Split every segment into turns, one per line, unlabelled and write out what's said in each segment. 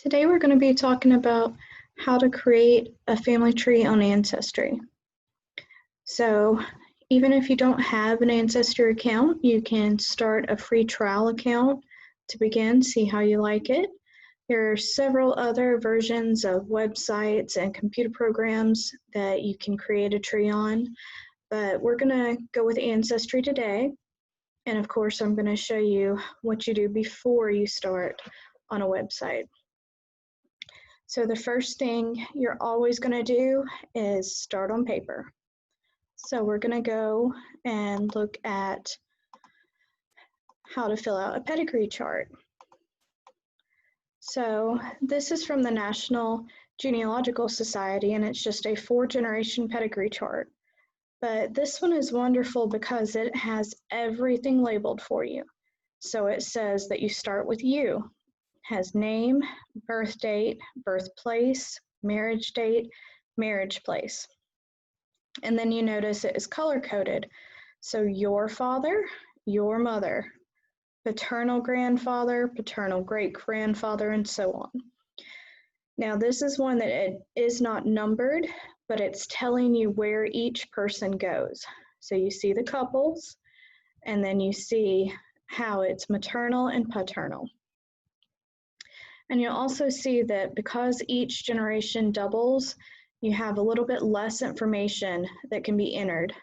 Today we're going to be talking about how to create a family tree on Ancestry. So even if you don't have an Ancestry account, you can start a free trial account to begin, see how you like it. There are several other versions of websites and computer programs that you can create a tree on, but we're going to go with Ancestry today. And of course, I'm going to show you what you do before you start on a website. So the first thing you're always going to do is start on paper. So we're going to go and look at how to fill out a pedigree chart. So this is from the National Genealogical Society, and it's just a 4-generation pedigree chart. But this one is wonderful because it has everything labeled for you. So it says that you start with you. Has name, birth date, birthplace, marriage date, marriage place. And then you notice it is color coded. So your father, your mother, paternal grandfather, paternal great grandfather, and so on. Now this is one that it is not numbered, but it's telling you where each person goes. So you see the couples, and then you see how it's maternal and paternal. And you'll also see that because each generation doubles, you have a little bit less information that can be entered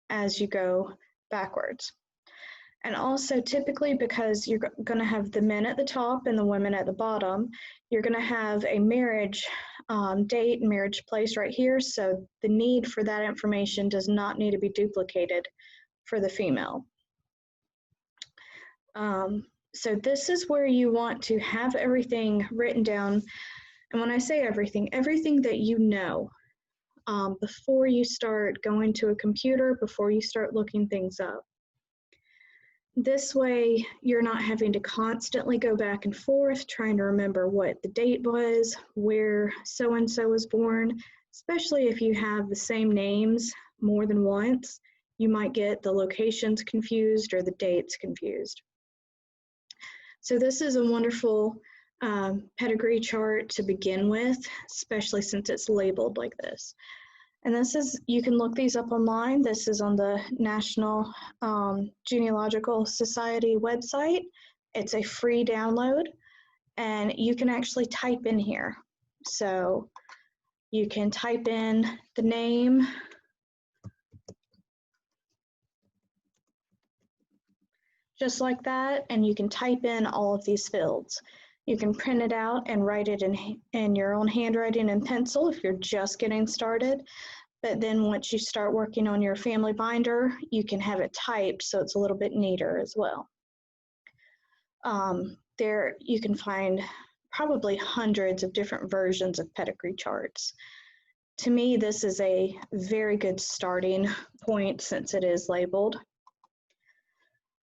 as you go backwards. And also typically because you're going to have the men at the top and the women at the bottom, you're going to have a marriage date and marriage place right here. So the need for that information does not need to be duplicated for the female. So this is where you want to have everything written down. And when I say everything that you know before you start going to a computer, before you start looking things up. This way, you're not having to constantly go back and forth trying to remember what the date was, where so-and-so was born, especially if you have the same names more than once. You might get the locations confused or the dates confused. So this is a wonderful pedigree chart to begin with, especially since it's labeled like this. And this is, you can look these up online. This is on the National Genealogical Society website. It's a free download, and you can actually type in here. So you can type in the name, just like that, and you can type in all of these fields. You can print it out and write it in your own handwriting and pencil if you're just getting started. But then once you start working on your family binder, you can have it typed so it's a little bit neater as well. There you can find probably hundreds of different versions of pedigree charts. To me, this is a very good starting point since it is labeled.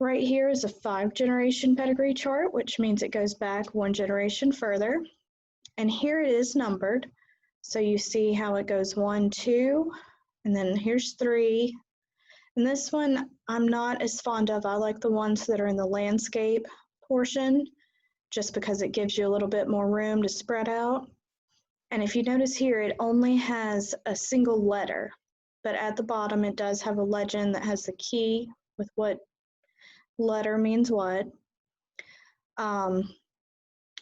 Right here is a 5-generation pedigree chart, which means it goes back 1 generation further. And here it is numbered. So you see how it goes 1, 2, and then here's 3. And this one I'm not as fond of. I like the ones that are in the landscape portion, just because it gives you a little bit more room to spread out. And if you notice here, it only has a single letter, but at the bottom it does have a legend that has the key with what letter means what.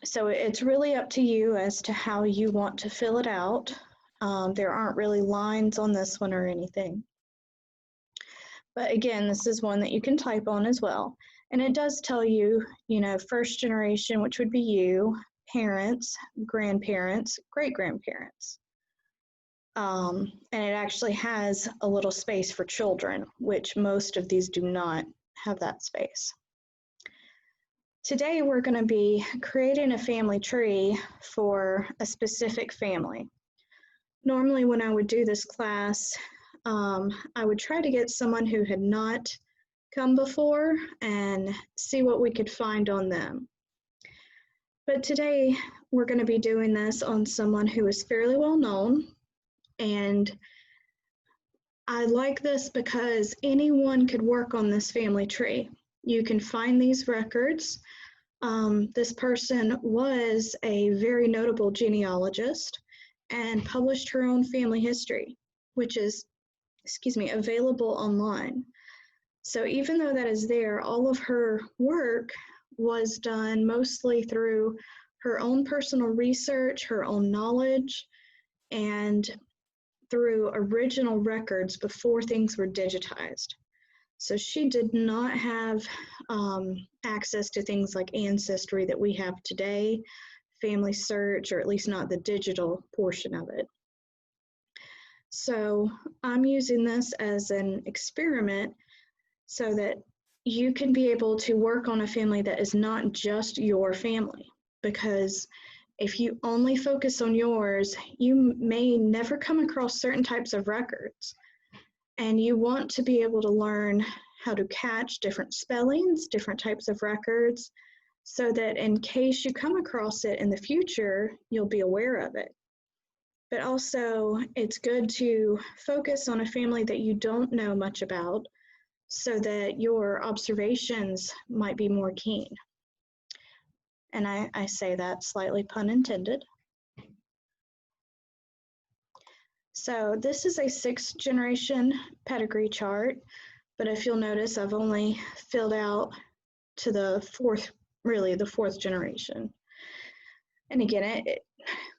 So it's really up to you as to how you want to fill it out. There aren't really lines on this one or anything. But again, this is one that you can type on as well. And it does tell you, you know, 1st generation, which would be you, parents, grandparents, great-grandparents. And it actually has a little space for children, which most of these do not have that space. Today we're going to be creating a family tree for a specific family. Normally when I would do this class, I would try to get someone who had not come before and see what we could find on them. But today we're going to be doing this on someone who is fairly well known, and I like this because anyone could work on this family tree. You can find these records This person was a very notable genealogist and published her own family history, which is, available online. So even though that is there, all of her work was done mostly through her own personal research, her own knowledge, and through original records before things were digitized. So she did not have access to things like Ancestry that we have today, Family Search, or at least not the digital portion of it. So I'm using this as an experiment so that you can be able to work on a family that is not just your family, because if you only focus on yours, you may never come across certain types of records. And you want to be able to learn how to catch different spellings, different types of records, so that in case you come across it in the future, you'll be aware of it. But also, it's good to focus on a family that you don't know much about, so that your observations might be more keen. And I say that slightly pun intended. So this is a 6th generation pedigree chart, but if you'll notice, I've only filled out to the 4th generation. And again,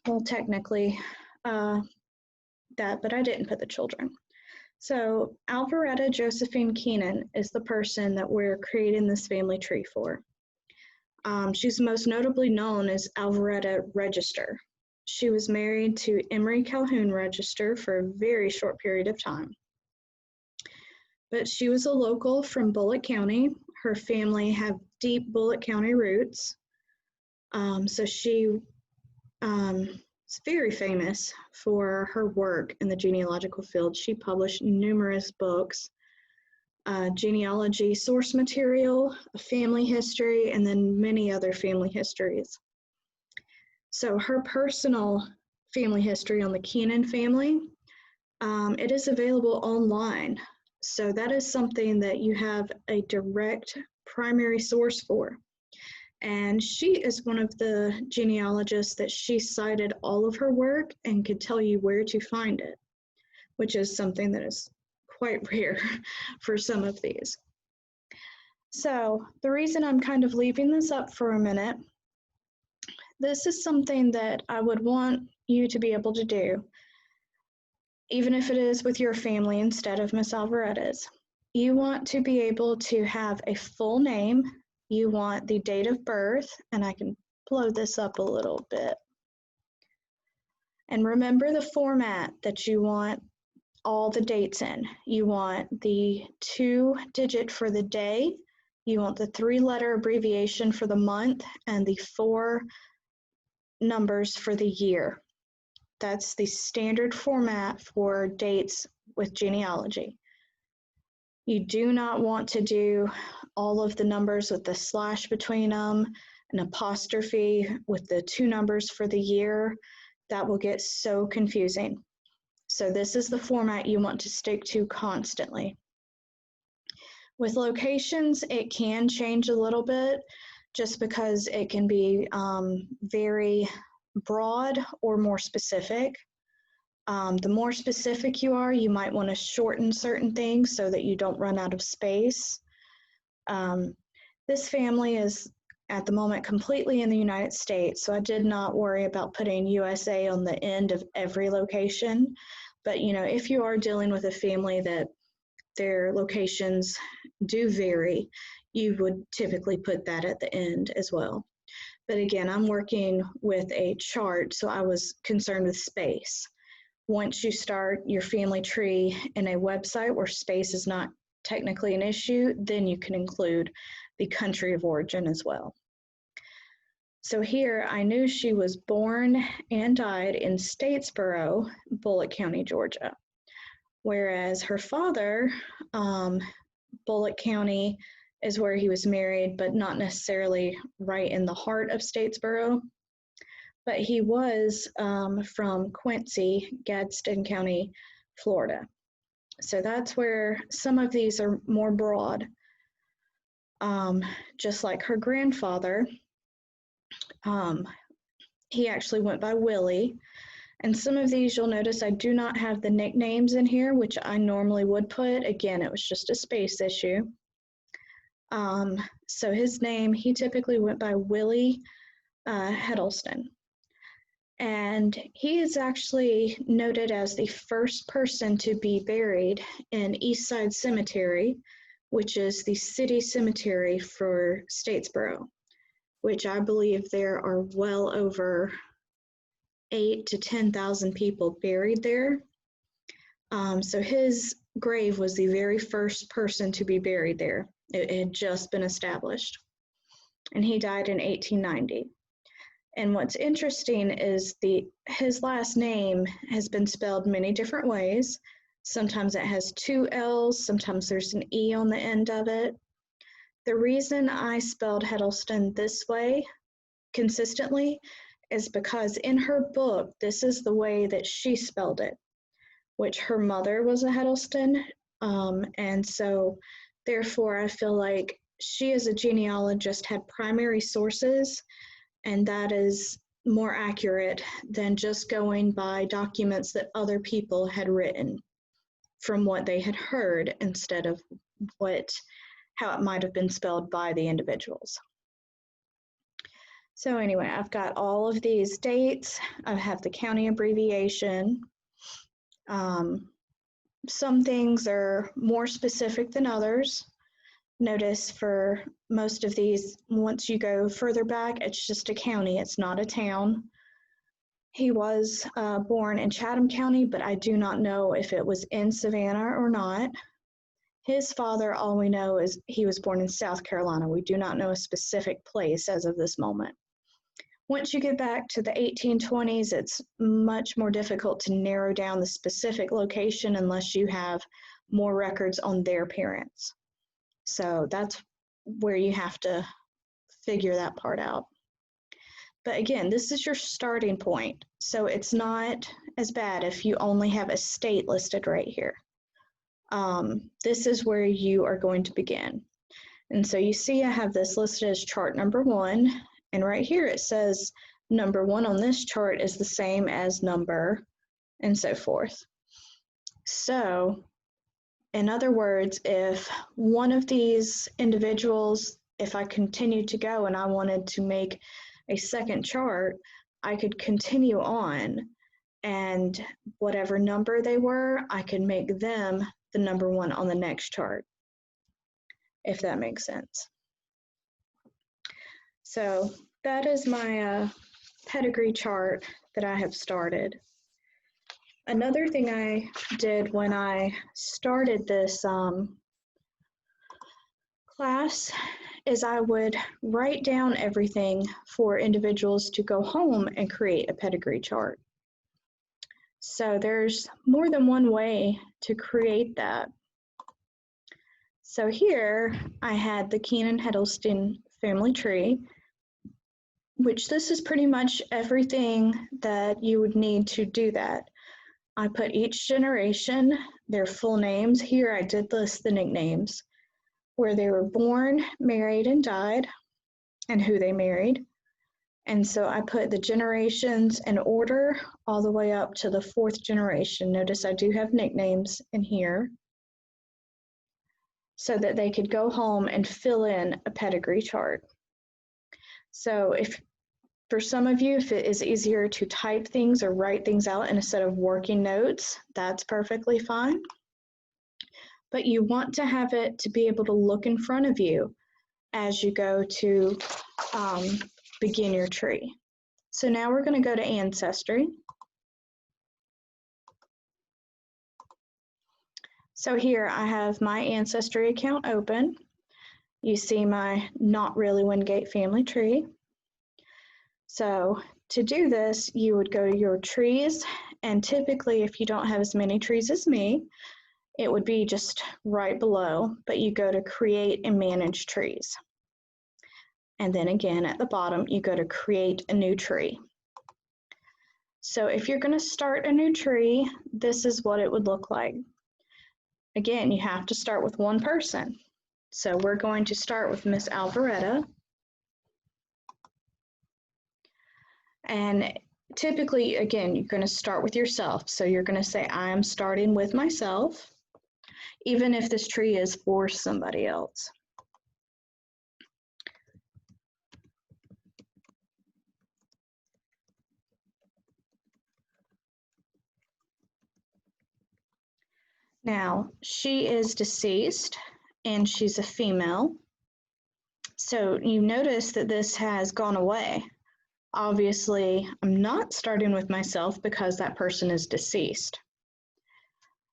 well, technically that, but I didn't put the children. So Alvaretta Josephine Keenan is the person that we're creating this family tree for. She's most notably known as Alvaretta Register. She was married to Emery Calhoun Register for a very short period of time. But she was a local from Bulloch County. Her family have deep Bulloch County roots. So she is very famous for her work in the genealogical field. She published numerous books, genealogy source material, a family history, and then many other family histories. So her personal family history on the Keenan family, it is available online. So that is something that you have a direct primary source for. And she is one of the genealogists that she cited all of her work and could tell you where to find it, which is something that is quite rare for some of these. So the reason I'm kind of leaving this up for a minute, this is something that I would want you to be able to do, even if it is with your family instead of Miss Alvaretta's. You want to be able to have a full name. You want the date of birth, and I can blow this up a little bit. And remember the format that you want all the dates in. You want the 2-digit for the day, you want the 3-letter abbreviation for the month, and the 4 numbers for the year. That's the standard format for dates with genealogy. You do not want to do all of the numbers with the slash between them, an apostrophe with the 2 numbers for the year. That will get so confusing. So this is the format you want to stick to constantly. With locations, it can change a little bit just because it can be very broad or more specific. The more specific you are, you might want to shorten certain things so that you don't run out of space. This family is at the moment completely in the United States, so I did not worry about putting USA on the end of every location. But you know, if you are dealing with a family that their locations do vary, you would typically put that at the end as well. But again, I'm working with a chart, so I was concerned with space. Once you start your family tree in a website where space is not technically an issue, then you can include the country of origin as well. So here I knew she was born and died in Statesboro, Bulloch County, Georgia. Whereas her father, Bulloch County, is where he was married, but not necessarily right in the heart of Statesboro. But he was from Quincy, Gadsden County, Florida. So that's where some of these are more broad. Just like her grandfather, He actually went by Willie. And some of these you'll notice I do not have the nicknames in here, which I normally would put. Again, it was just a space issue. So his name, he typically went by Willie Heddleston. And he is actually noted as the first person to be buried in Eastside Cemetery, which is the city cemetery for Statesboro, which I believe there are well over 8,000 to 10,000 people buried there. So his grave was the very first person to be buried there. It had just been established. And he died in 1890. And what's interesting is his last name has been spelled many different ways. Sometimes it has 2 L's, sometimes there's an E on the end of it. The reason I spelled Heddleston this way consistently is because in her book, this is the way that she spelled it, which her mother was a Heddleston. And so therefore I feel like she as a genealogist had primary sources, and that is more accurate than just going by documents that other people had written from what they had heard instead of how it might have been spelled by the individuals. So anyway, I've got all of these dates. I have the county abbreviation. Some things are more specific than others. Notice for most of these, once you go further back, it's just a county, it's not a town. He was born in Chatham County, but I do not know if it was in Savannah or not. His father, all we know is he was born in South Carolina. We do not know a specific place as of this moment. Once you get back to the 1820s, it's much more difficult to narrow down the specific location unless you have more records on their parents. So that's where you have to figure that part out. But again, this is your starting point. So it's not as bad if you only have a state listed right here. This is where you are going to begin. And so you see I have this listed as chart number 1. And right here it says number 1 on this chart is the same as number and so forth. So in other words, if one of these individuals, if I continued to go and I wanted to make a second chart, I could continue on, and whatever number they were, I could make them the number 1 on the next chart, if that makes sense. So that is my pedigree chart that I have started. Another thing I did when I started this class is I would write down everything for individuals to go home and create a pedigree chart. So there's more than one way to create that. So here I had the Keenan Heddleston family tree, which this is pretty much everything that you would need to do that. I put each generation, their full names. Here I did list the nicknames, where they were born, married, and died, and who they married. And so I put the generations in order all the way up to the 4th generation. Notice I do have nicknames in here so that they could go home and fill in a pedigree chart. So if for some of you, if it is easier to type things or write things out instead of working notes, that's perfectly fine. But you want to have it to be able to look in front of you as you go to begin your tree. So now we're going to go to Ancestry. So here I have my Ancestry account open. You see my Not Really Wingate family tree. So to do this, you would go to your trees, and typically if you don't have as many trees as me, it would be just right below, but you go to Create and Manage Trees. And then again at the bottom, you go to Create a New Tree. So if you're going to start a new tree, this is what it would look like. Again, you have to start with one person. So we're going to start with Miss Alvaretta. And typically, again, you're going to start with yourself. So you're going to say, I am starting with myself, even if this tree is for somebody else. Now, she is deceased and she's a female. So you notice that this has gone away. Obviously, I'm not starting with myself because that person is deceased.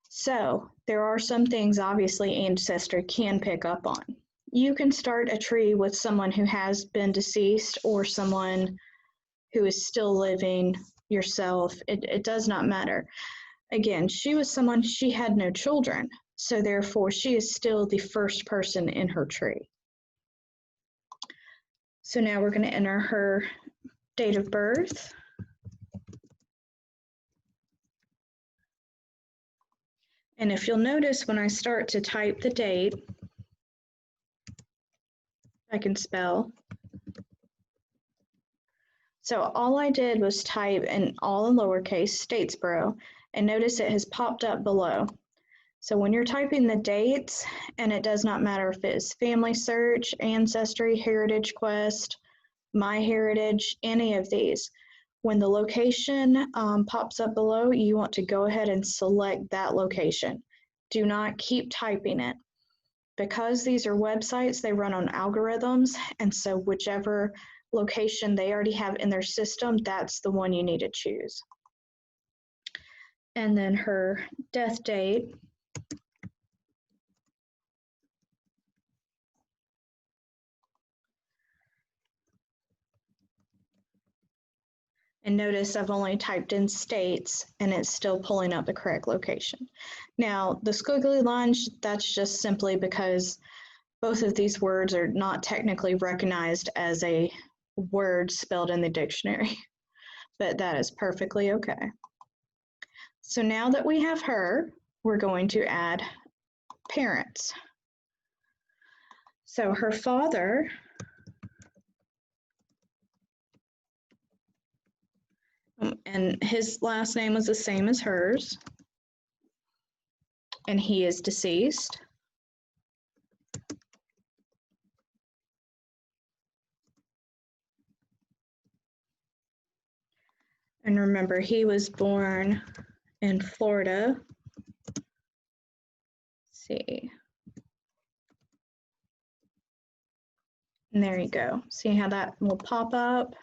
So there are some things obviously Ancestry can pick up on. You can start a tree with someone who has been deceased or someone who is still living, yourself. It does not matter. Again, she was someone, she had no children, so therefore she is still the first person in her tree. So now we're going to enter her date of birth. And if you'll notice when I start to type the date, I can spell. So all I did was type in all in lowercase Statesboro, and notice it has popped up below. So when you're typing the dates, and it does not matter if it's Family Search, Ancestry, Heritage Quest, MyHeritage, any of these, when the location pops up below, you want to go ahead and select that location. Do not keep typing it. Because these are websites, they run on algorithms, and so whichever location they already have in their system, that's the one you need to choose. And then her death date. And notice I've only typed in states and it's still pulling up the correct location. Now, the squiggly lines, that's just simply because both of these words are not technically recognized as a word spelled in the dictionary, but that is perfectly okay. So now that we have her, we're going to add parents. So her father and his last name was the same as hers, and he is deceased. And remember, he was born in Florida. Let's see. And there you go. See how that will pop up?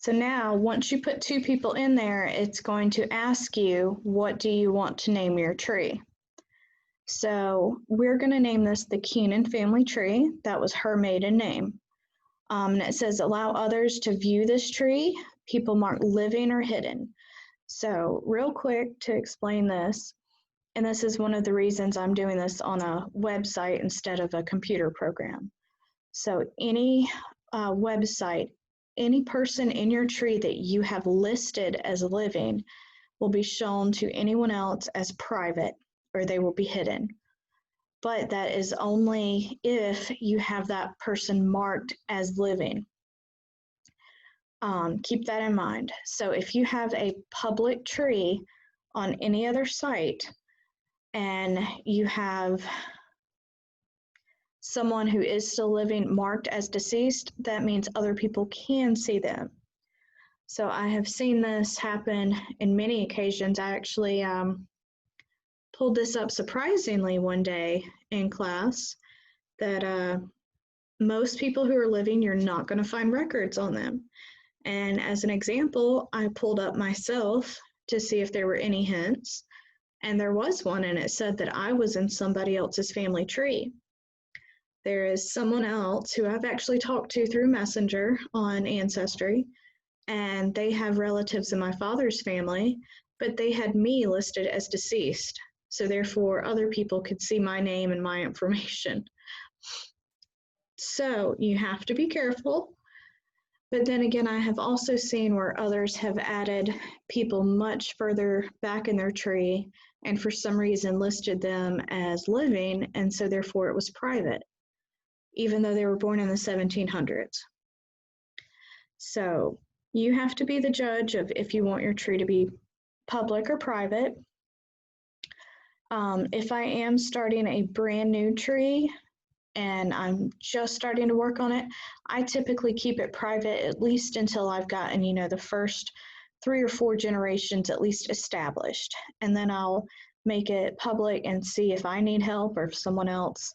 So now, once you put two people in there, it's going to ask you, what do you want to name your tree? So we're going to name this the Keenan family tree. That was her maiden name. And it says, allow others to view this tree, people marked living or hidden. So real quick to explain this, and this is one of the reasons I'm doing this on a website instead of a computer program. So any website, any person in your tree that you have listed as living will be shown to anyone else as private, or they will be hidden. But that is only if you have that person marked as living. Keep that in mind. So if you have a public tree on any other site and you have someone who is still living marked as deceased, that means other people can see them. So I have seen this happen in many occasions. I actually pulled this up surprisingly one day in class, that most people who are living, you're not going to find records on them. And as an example, I pulled up myself to see if there were any hints, and there was one, and it said that I was in somebody else's family tree. There is someone else who I've actually talked to through Messenger on Ancestry, and they have relatives in my father's family, but they had me listed as deceased. So therefore, other people could see my name and my information. So you have to be careful. But then again, I have also seen where others have added people much further back in their tree and for some reason listed them as living, and so therefore it was private, even though they were born in the 1700s. So you have to be the judge of if you want your tree to be public or private. If I am starting a brand new tree and I'm just starting to work on it, I typically keep it private at least until I've gotten, the first 3 or 4 generations at least established. And then I'll make it public and see if I need help or if someone else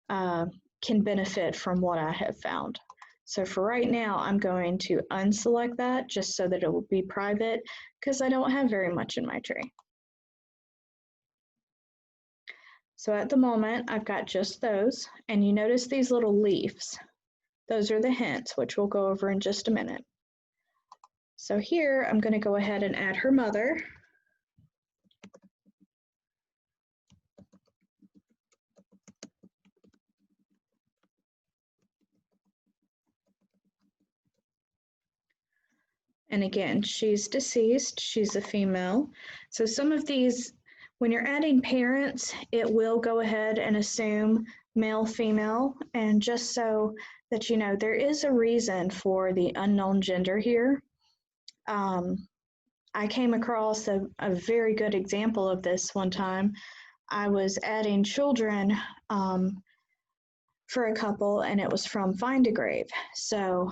can benefit from what I have found. So for right now, I'm going to unselect that just so that it will be private because I don't have very much in my tree. So at the moment, I've got just those, and you notice these little leaves. Those are the hints, which we'll go over in just a minute. So here, I'm going to go ahead and add her mother. And again, she's deceased, she's a female. So some of these, when you're adding parents, it will go ahead and assume male, female, and just so that you know, there is a reason for the unknown gender here. I came across a very good example of this one time. I was adding children for a couple, and it was from Find a Grave. So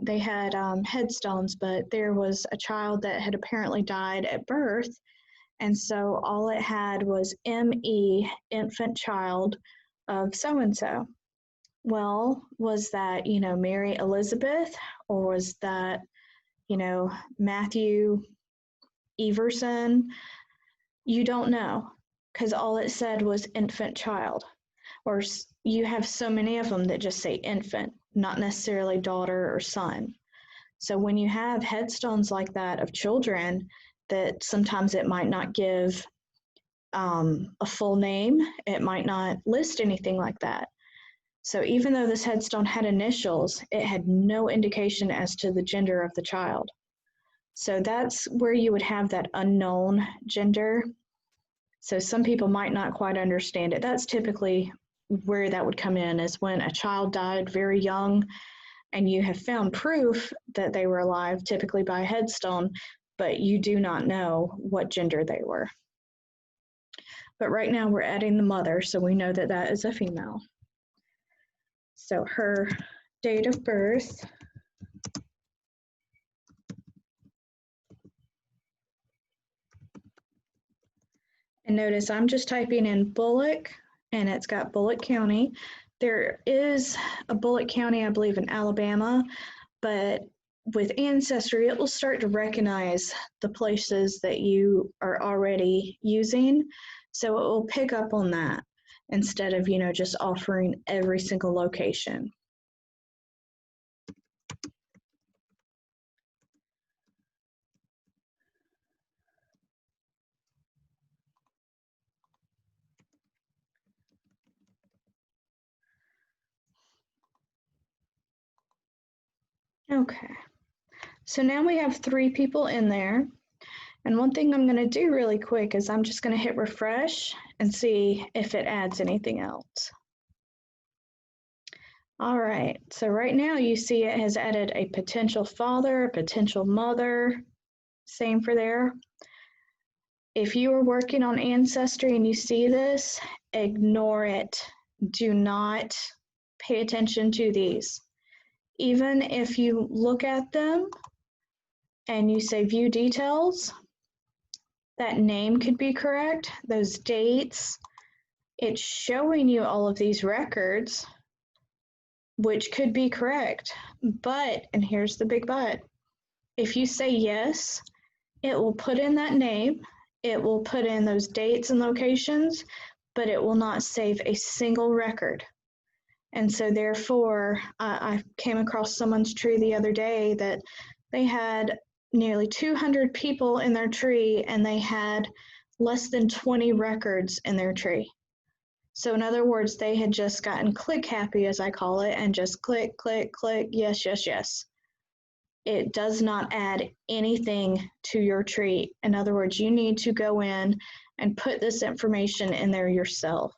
they had headstones, but there was a child that had apparently died at birth, and so all it had was M.E., infant child of so-and-so. Well, was that, Mary Elizabeth, or was that, Matthew Everson? You don't know, because all it said was infant child. Or you have so many of them that just say infant, not necessarily daughter or son. So when you have headstones like that of children, that sometimes it might not give a full name, it might not list anything like that. So even though this headstone had initials, it had no indication as to the gender of the child. So that's where you would have that unknown gender. So some people might not quite understand it. That's typically where that would come in, is when a child died very young and you have found proof that they were alive, typically by a headstone, but you do not know what gender they were. But right now we're adding the mother, so we know that that is a female. So her date of birth, and notice I'm just typing in Bulloch, and it's got Bulloch County. There is a Bulloch County, I believe, in Alabama, but with Ancestry, it will start to recognize the places that you are already using, so it will pick up on that instead of, just offering every single location. Okay, so now we have 3 people in there. And one thing I'm going to do really quick is I'm just going to hit refresh and see if it adds anything else. All right, so right now you see it has added a potential father, a potential mother, same for there. If you are working on Ancestry and you see this, ignore it. Do not pay attention to these. Even if you look at them and you say view details, that name could be correct, those dates, it's showing you all of these records, which could be correct. But, and here's the big but, if you say yes, it will put in that name, it will put in those dates and locations, but it will not save a single record. And so therefore, I came across someone's tree the other day that they had nearly 200 people in their tree, and they had less than 20 records in their tree. So in other words, they had just gotten click happy, as I call it, and just click, click, click, yes, yes, yes. it does not add anything to your tree. In other words, you need to go in and put this information in there yourself.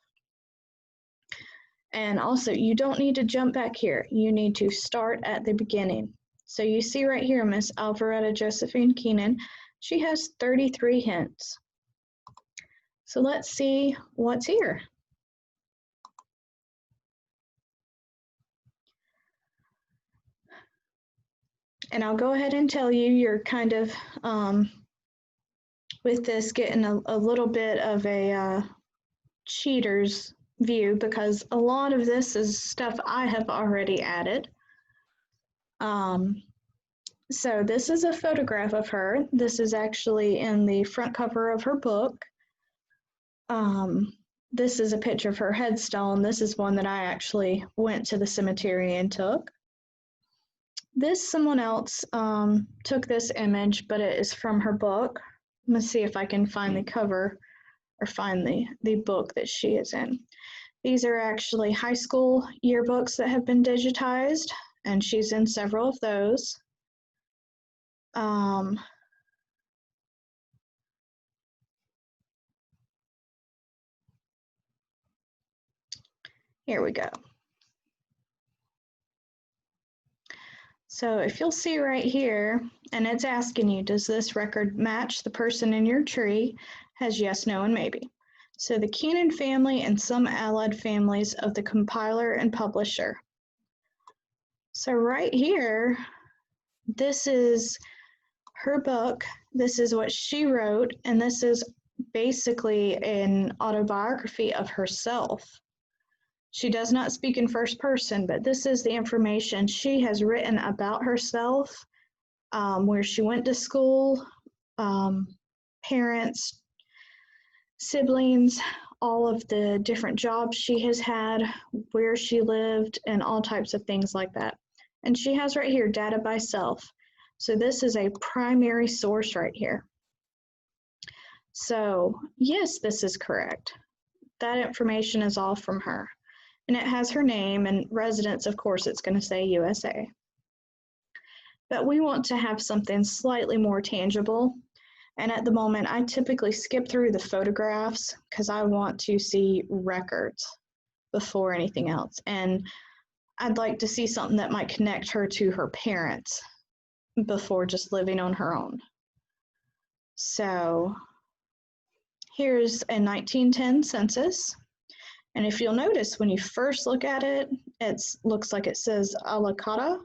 And also, you don't need to jump back here. You need to start at the beginning. So you see right here, Miss Alvaretta Josephine Keenan, she has 33 hints. So let's see what's here. And I'll go ahead and tell you, you're kind of, with this, getting a little bit of a cheater's view, because a lot of this is stuff I have already added. So this is a photograph of her. This is actually in the front cover of her book. This is a picture of her headstone. This is one that I actually went to the cemetery and took. This, someone else took this image, but it is from her book. Let's see if I can find the cover or find the book that she is in. These are actually high school yearbooks that have been digitized, and she's in several of those. Here we go. So if you'll see right here, and it's asking you, does this record match the person in your tree? Has yes, no, and maybe. So the Keenan family and some allied families of the compiler and publisher. So right here, this is her book. This is what she wrote, and this is basically an autobiography of herself. She does not speak in first person, but this is the information she has written about herself, where she went to school, parents, siblings, all of the different jobs she has had, where she lived, and all types of things like that. And she has right here, data by self. So this is a primary source right here. So yes, this is correct. That information is all from her. And it has her name and residence, of course, it's going to say USA. But we want to have something slightly more tangible. And at the moment, I typically skip through the photographs because I want to see records before anything else. And I'd like to see something that might connect her to her parents before just living on her own. So here's a 1910 census. And if you'll notice, when you first look at it, it looks like it says Alakata,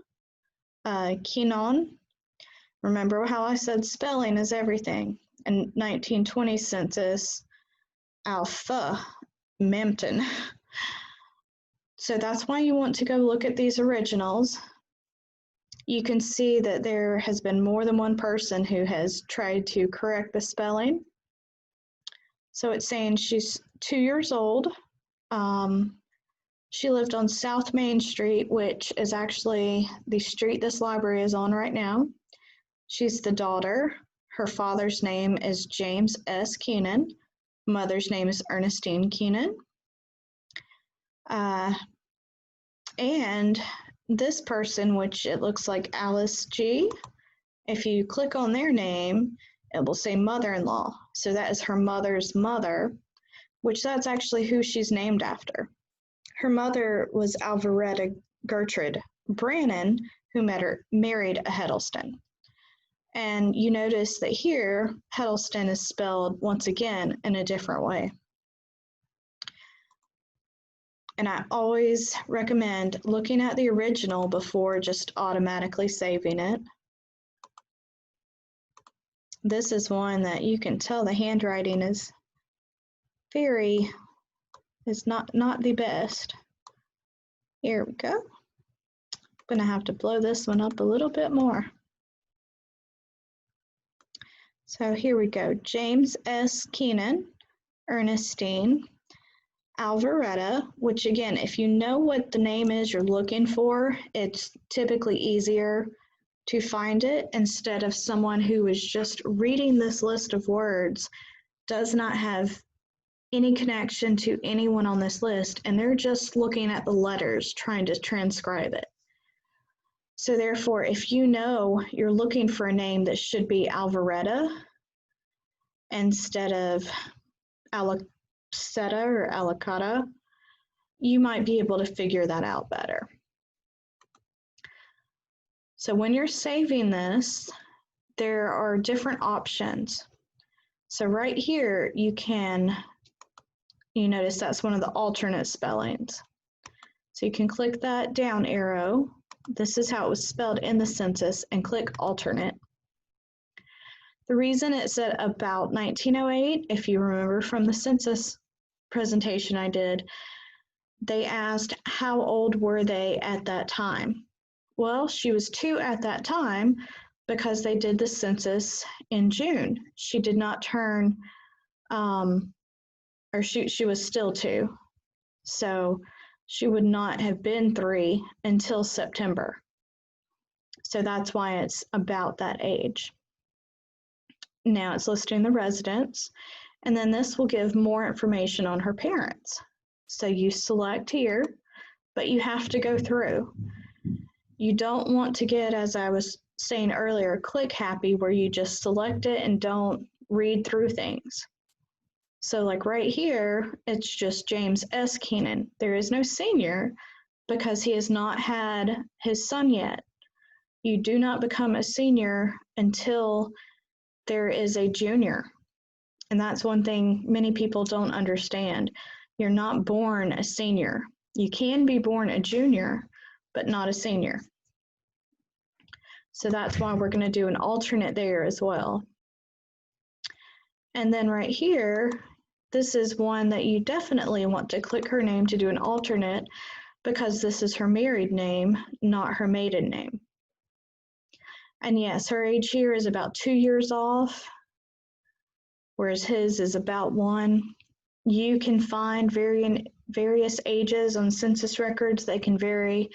Keenan. Remember how I said spelling is everything. And 1920 census, Alpha, Mempton. So that's why you want to go look at these originals. You can see that there has been more than one person who has tried to correct the spelling. So it's saying she's 2 years old. She lived on South Main Street, which is actually the street this library is on right now. She's the daughter. Her father's name is James S. Keenan. Mother's name is Ernestine Keenan. And this person, which it looks like Alice G., if you click on their name, it will say mother-in-law. So that is her mother's mother, which that's actually who she's named after. Her mother was Alvaretta Gertrude Brannon, who married a Heddleston. And you notice that here, Heddleston is spelled, once again, in a different way. And I always recommend looking at the original before just automatically saving it. This is one that you can tell the handwriting is not the best. Here we go. I'm gonna have to blow this one up a little bit more. So here we go. James S. Keenan, Ernestine, Alvaretta, which again, if you know what the name is you're looking for, it's typically easier to find it instead of someone who is just reading this list of words, does not have any connection to anyone on this list, and they're just looking at the letters trying to transcribe it. So therefore, if you know you're looking for a name that should be Alvaretta instead of Aliceta or Alicata, you might be able to figure that out better. So when you're saving this, there are different options. So right here, you notice that's one of the alternate spellings. So you can click that down arrow. This is how it was spelled in the census, and click alternate. The reason it's at about 1908, if you remember from the census presentation I did, they asked how old were they at that time. Well, she was 2 at that time because they did the census in June. She did not turn, or she was still 2. So she would not have been 3 until September. So that's why it's about that age. Now it's listing the residents, and then this will give more information on her parents. So you select here, but you have to go through. You don't want to get, as I was saying earlier, click happy where you just select it and don't read through things. So like right here, it's just James S. Keenan. There is no senior because he has not had his son yet. You do not become a senior until there is a junior. And that's one thing many people don't understand. You're not born a senior. You can be born a junior, but not a senior. So that's why we're going to do an alternate there as well. And then right here, this is one that you definitely want to click her name to do an alternate because this is her married name, not her maiden name. And yes, her age here is about 2 years off, whereas his is about 1. You can find various ages on census records. They can vary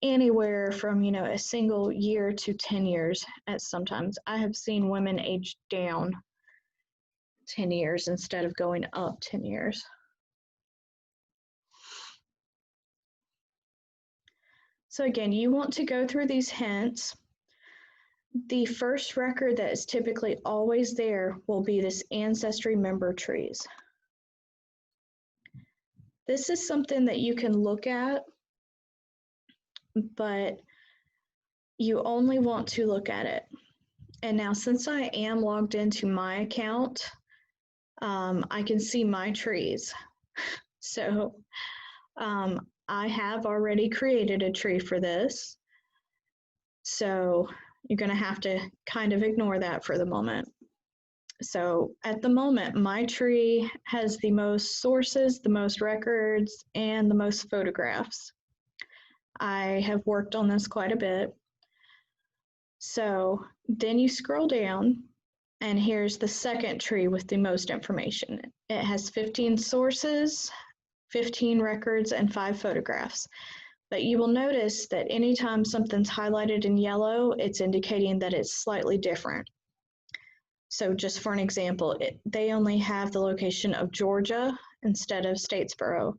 anywhere from, a single year to 10 years at sometimes. I have seen women age down 10 years instead of going up 10 years. So again, you want to go through these hints. The first record that is typically always there will be this Ancestry member trees. This is something that you can look at, but you only want to look at it. And now since I am logged into my account, I can see my trees. So I have already created a tree for this. So you're going to have to kind of ignore that for the moment. So at the moment, my tree has the most sources, the most records, and the most photographs. I have worked on this quite a bit. So then you scroll down, and here's the second tree with the most information. It has 15 sources, 15 records, and 5 photographs. But you will notice that anytime something's highlighted in yellow, it's indicating that it's slightly different. So just for an example, they only have the location of Georgia instead of Statesboro.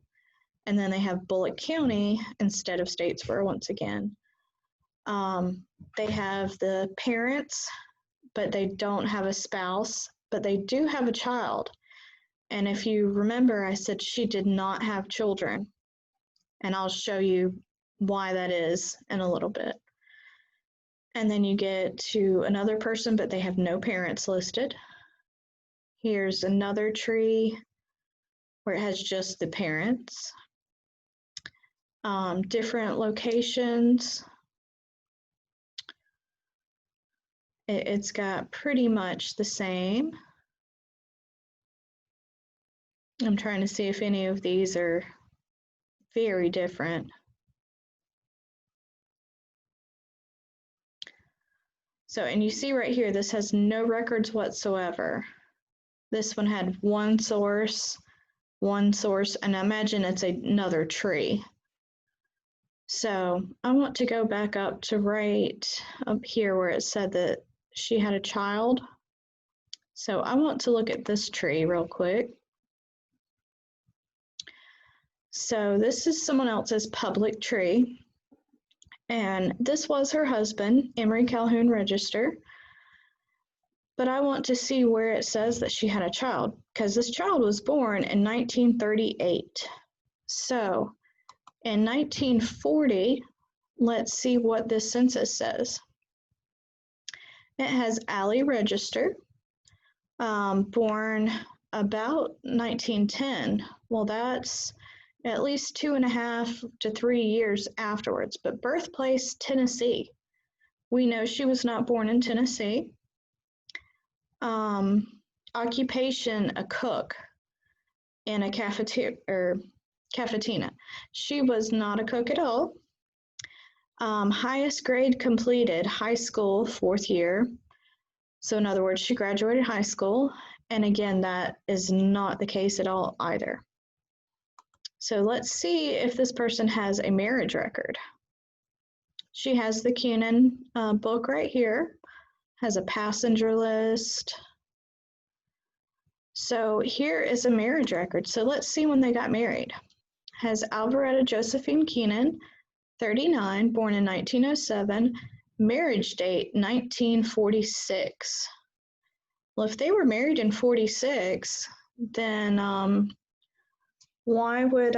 And then they have Bulloch County instead of Statesboro once again. They have the parents, but they don't have a spouse, but they do have a child. And if you remember, I said she did not have children. And I'll show you why that is in a little bit. And then you get to another person, but they have no parents listed. Here's another tree where it has just the parents. Different locations. It's got pretty much the same. I'm trying to see if any of these are very different. So, and you see right here, this has no records whatsoever. This one had one source, and I imagine it's another tree. So I want to go back up to right up here where it said that she had a child. So I want to look at this tree real quick. So this is someone else's public tree. And this was her husband, Emory Calhoun Register. But I want to see where it says that she had a child, because this child was born in 1938. So in 1940, let's see what this census says. It has Allie Register, born about 1910. Well, that's at least 2.5 to 3 years afterwards, but birthplace, Tennessee. We know she was not born in Tennessee. Occupation, a cook in a cafetina. She was not a cook at all. Highest grade completed, high school, 4th year. So in other words, she graduated high school. And again, that is not the case at all either. So let's see if this person has a marriage record. She has the Cunin book right here, has a passenger list. So here is a marriage record. So let's see when they got married. Has Alvaretta Josephine Cunin, 39, born in 1907, marriage date 1946. Well, if they were married in 46, then why would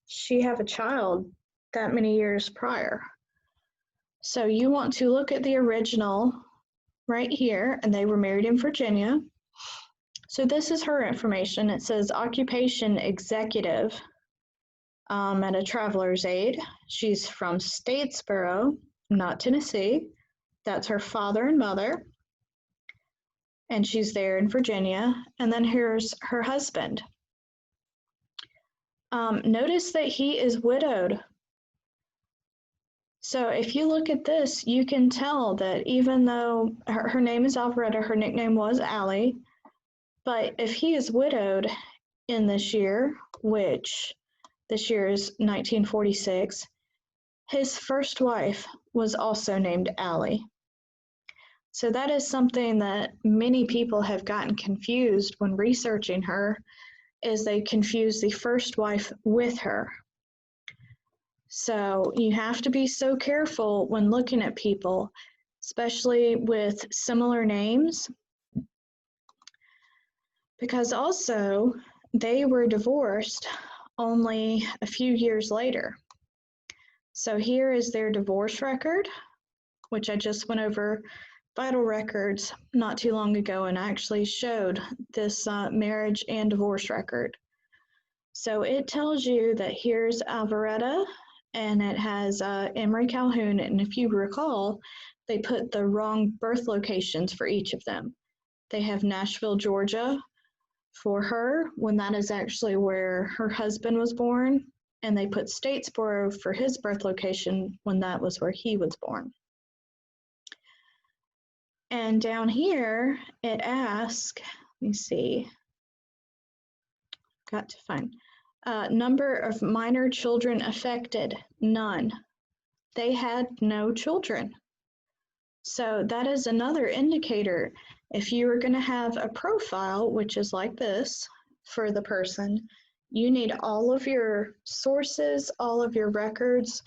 she have a child that many years prior? So you want to look at the original right here, and they were married in Virginia. So this is her information. It says occupation executive at a traveler's aid. She's from Statesboro, not Tennessee. That's her father and mother. And she's there in Virginia. And then here's her husband. Notice that he is widowed. So if you look at this, you can tell that even though her name is Alvaretta, her nickname was Allie, but if he is widowed in this year, which this year is 1946, his first wife was also named Allie. So that is something that many people have gotten confused when researching her, is they confuse the first wife with her. So you have to be so careful when looking at people, especially with similar names, because also they were divorced only a few years later. So here is their divorce record, which I just went over vital records not too long ago and actually showed this marriage and divorce record. So it tells you that here's Alvaretta, and it has Emory Calhoun, and if you recall, they put the wrong birth locations for each of them. They have Nashville, Georgia for her, when that is actually where her husband was born, and they put Statesboro for his birth location when that was where he was born. And down here, it asks, let me see, got to find, number of minor children affected, none. They had no children. So that is another indicator. If you are going to have a profile, which is like this for the person, you need all of your sources, all of your records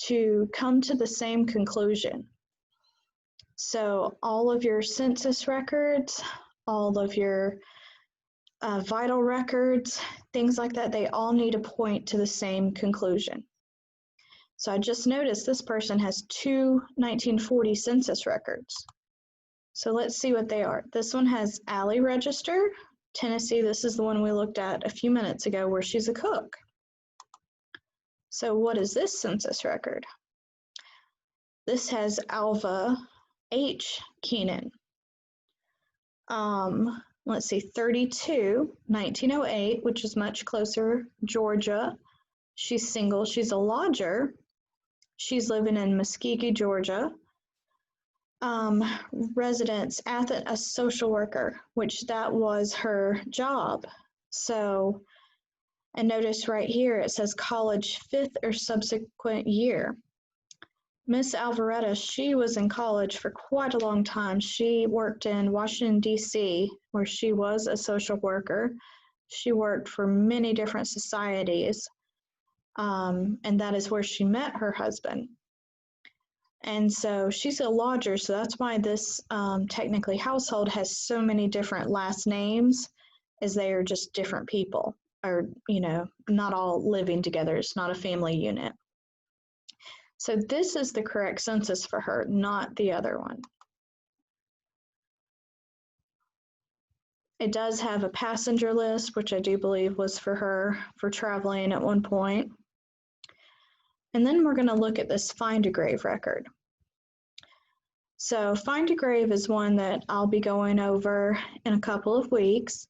to come to the same conclusion. So all of your census records, all of your vital records, things like that, they all need to point to the same conclusion. So I just noticed this person has 2 1940 census records. So let's see what they are. This one has Allie Register, Tennessee. This is the one we looked at a few minutes ago where she's a cook. So what is this census record? This has Alva H. Keenan. Let's see, 32, 1908, which is much closer, Georgia. She's single, she's a lodger. She's living in Muskogee, Georgia. Residence, a social worker, which that was her job. So, and notice right here, it says college 5th or subsequent year. Miss Alvaretta, she was in college for quite a long time. She worked in Washington, D.C., where she was a social worker. She worked for many different societies, and that is where she met her husband. And so she's a lodger, so that's why this technically household has so many different last names, as they are just different people, or, not all living together. It's not a family unit. So this is the correct census for her, not the other one. It does have a passenger list, which I do believe was for her for traveling at one point. And then we're going to look at this Find a Grave record. So Find a Grave is one that I'll be going over in a couple of weeks.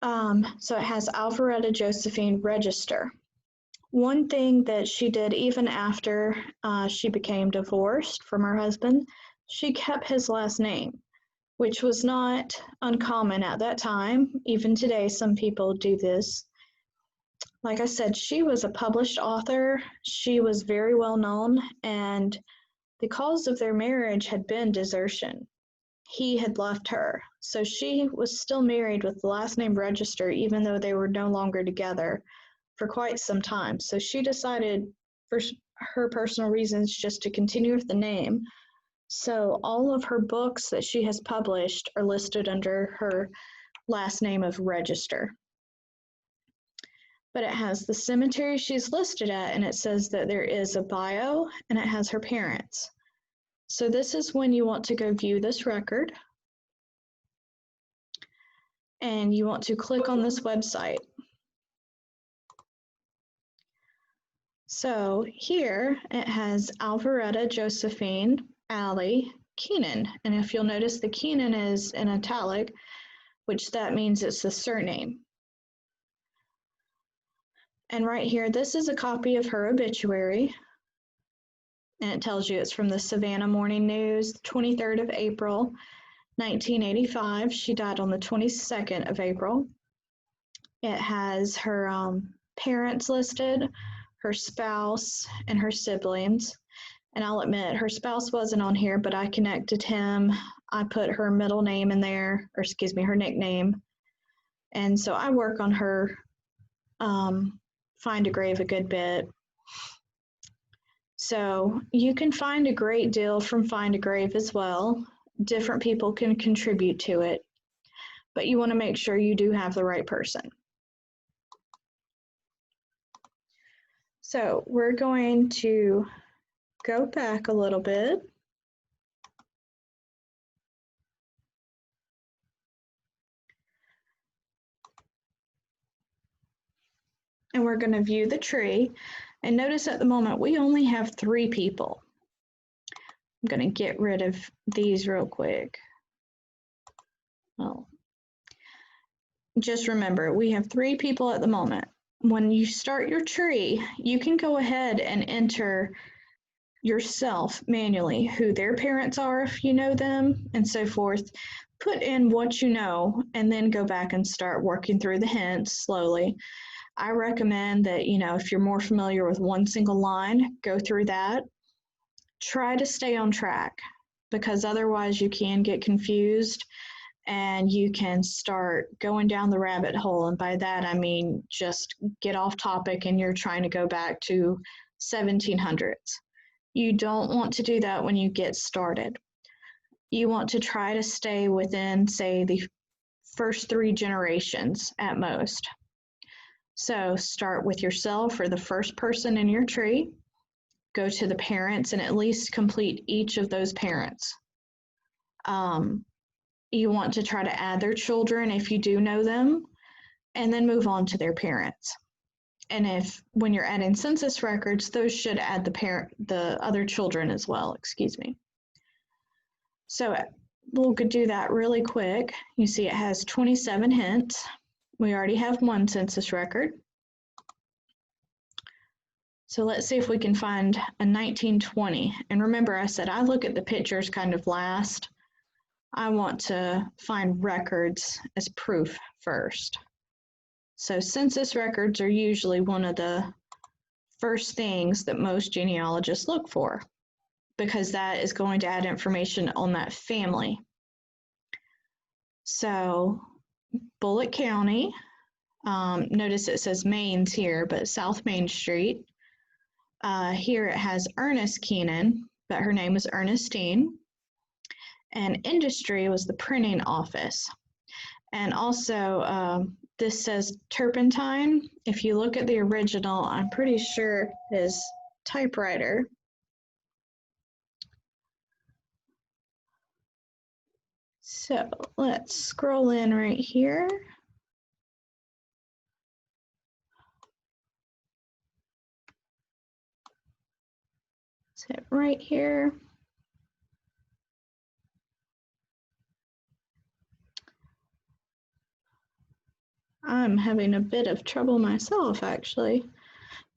So it has Alpharetta Josephine Register. One thing that she did even after she became divorced from her husband, she kept his last name, which was not uncommon at that time. Even today, some people do this. Like I said, she was a published author. She was very well known, and the cause of their marriage had been desertion. He had left her, so she was still married with the last name Register, even though they were no longer together for quite some time. So she decided, for her personal reasons, just to continue with the name. So all of her books that she has published are listed under her last name of Register. But it has the cemetery she's listed at, and it says that there is a bio, and it has her parents. So this is when you want to go view this record. And you want to click on this website. So here it has Alpharetta Josephine Allie Keenan. And if you'll notice, the Keenan is in italic, which that means it's the surname. And right here, this is a copy of her obituary. And it tells you it's from the Savannah Morning News, 23rd of April, 1985. She died on the 22nd of April. It has her parents listed, her spouse, and her siblings. And I'll admit, her spouse wasn't on here, but I connected him. I put her middle name in there, or excuse me, her nickname. And so I work on her Find a Grave a good bit. So you can find a great deal from Find a Grave as well. Different people can contribute to it, but you want to make sure you do have the right person. So we're going to go back a little bit. And we're going to view the tree. And notice at the moment, we only have 3 people. I'm going to get rid of these real quick. Well, just remember, we have 3 people at the moment. When you start your tree, you can go ahead and enter yourself manually who their parents are if you know them and so forth. Put in what you know and then go back and start working through the hints slowly. I recommend that, if you're more familiar with one single line, go through that. Try to stay on track, because otherwise you can get confused and you can start going down the rabbit hole. And by that, I mean just get off topic and you're trying to go back to 1700s. You don't want to do that when you get started. You want to try to stay within, say, the first 3 generations at most. So start with yourself or the first person in your tree, go to the parents and at least complete each of those parents. You want to try to add their children if you do know them, and then move on to their parents. And when you're adding census records, those should add the other children as well, excuse me. So we'll do that really quick. You see it has 27 hints. We already have 1 census record. So let's see if we can find a 1920. And remember, I said I look at the pictures kind of last. I want to find records as proof first. So census records are usually one of the first things that most genealogists look for, because that is going to add information on that family. So Bulloch County, notice it says Mains here, but South Main Street. Here it has Ernest Keenan, but her name was Ernestine. And industry was the printing office. And also, this says turpentine. If you look at the original, I'm pretty sure his typewriter. So let's scroll in right here. Let's hit right here. I'm having a bit of trouble myself, actually.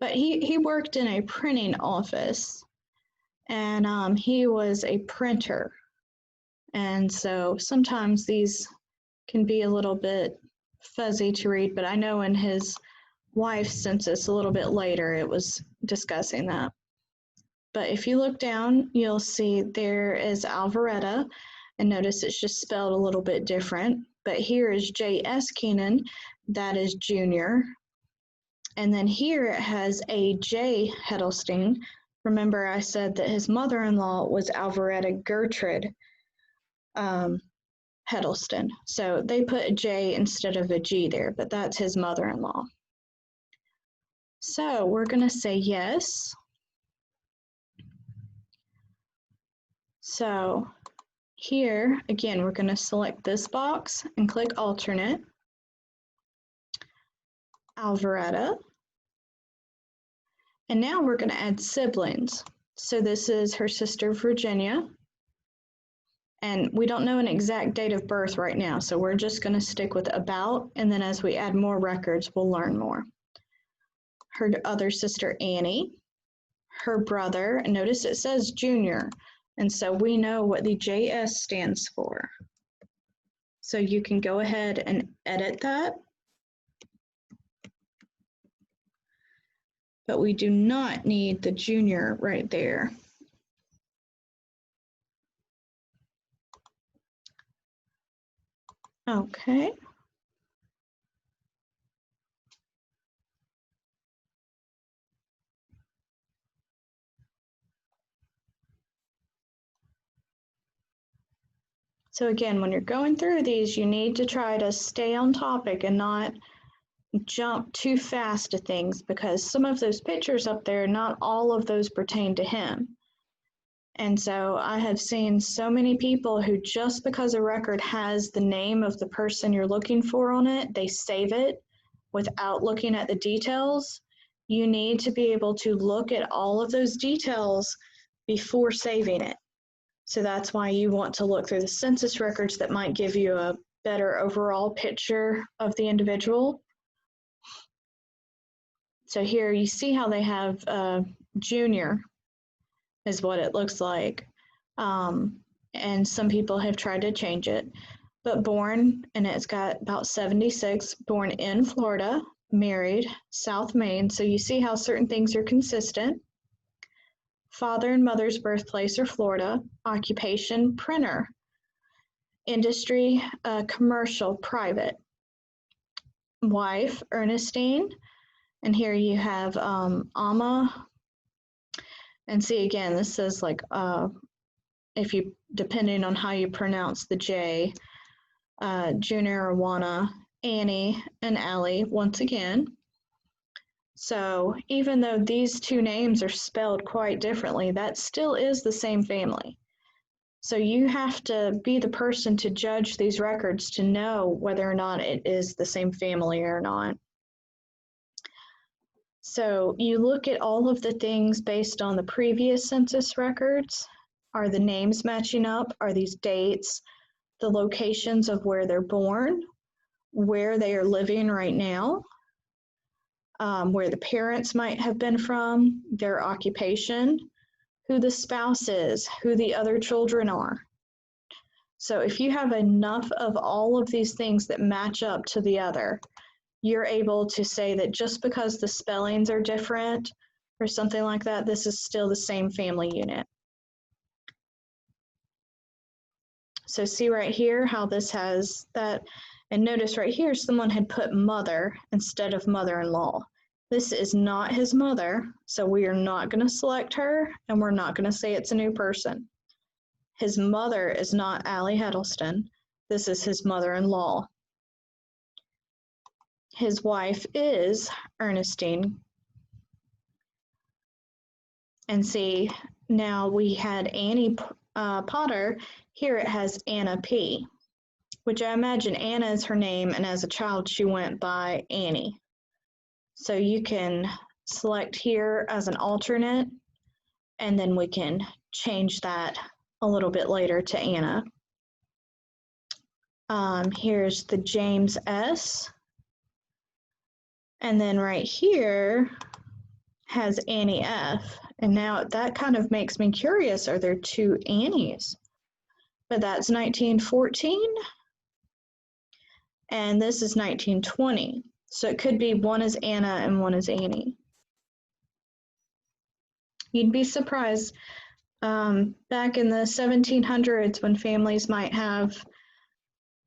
But he worked in a printing office, and he was a printer. And so sometimes these can be a little bit fuzzy to read, but I know in his wife's census a little bit later it was discussing that. But if you look down, you'll see there is Alvaretta, and notice it's just spelled a little bit different. But here is J.S. Keenan, that is junior. And then here it has A.J. Heddleston. Remember I said that his mother-in-law was Alvaretta Gertrude Heddleston. So they put a J instead of a G there, but that's his mother-in-law. So we're going to say yes. So here, again, we're going to select this box and click alternate. Alvaretta. And now we're going to add siblings. So this is her sister Virginia. And we don't know an exact date of birth right now, so we're just going to stick with about, and then as we add more records, we'll learn more. Her other sister Annie, her brother, and notice it says junior, and so we know what the JS stands for. So you can go ahead and edit that. But we do not need the junior right there. Okay. So again, when you're going through these, you need to try to stay on topic and not jump too fast to things, because some of those pictures up there, not all of those pertain to him. And so I have seen so many people who, just because a record has the name of the person you're looking for on it, they save it without looking at the details. You need to be able to look at all of those details before saving it. So that's why you want to look through the census records that might give you a better overall picture of the individual. So here you see how they have junior is what it looks like. And some people have tried to change it, but born, and it's got about 76, born in Florida, married, South Main. So you see how certain things are consistent. Father and mother's birthplace are Florida, occupation, printer, industry, commercial, private, wife, Ernestine, and here you have Amma. And see, again, this says like, if you, depending on how you pronounce the J, Junior, Awana, Annie, and Allie, once again. So even though these two names are spelled quite differently, that still is the same family. So you have to be the person to judge these records to know whether or not it is the same family or not. So you look at all of the things based on the previous census records. Are the names matching up? Are these dates? The locations of where they're born, where they are living right now, where the parents might have been from, their occupation, who the spouse is, who the other children are. So if you have enough of all of these things that match up to the other, you're able to say that just because the spellings are different or something like that, this is still the same family unit. So see right here how this has that, and notice right here someone had put mother instead of mother-in-law. This is not his mother, so we are not going to select her, and we're not going to say it's a new person. His mother is not Allie Huddleston. This is his mother-in-law. His wife is Ernestine. And see, now we had Annie Potter. Here it has Anna P., which I imagine Anna is her name, and as a child she went by Annie. So you can select here as an alternate, and then we can change that a little bit later to Anna. Here's the James S. And then right here has Annie F. And now that kind of makes me curious, are there two Annies? But that's 1914, and this is 1920. So it could be one is Anna and one is Annie. You'd be surprised, back in the 1700s when families might have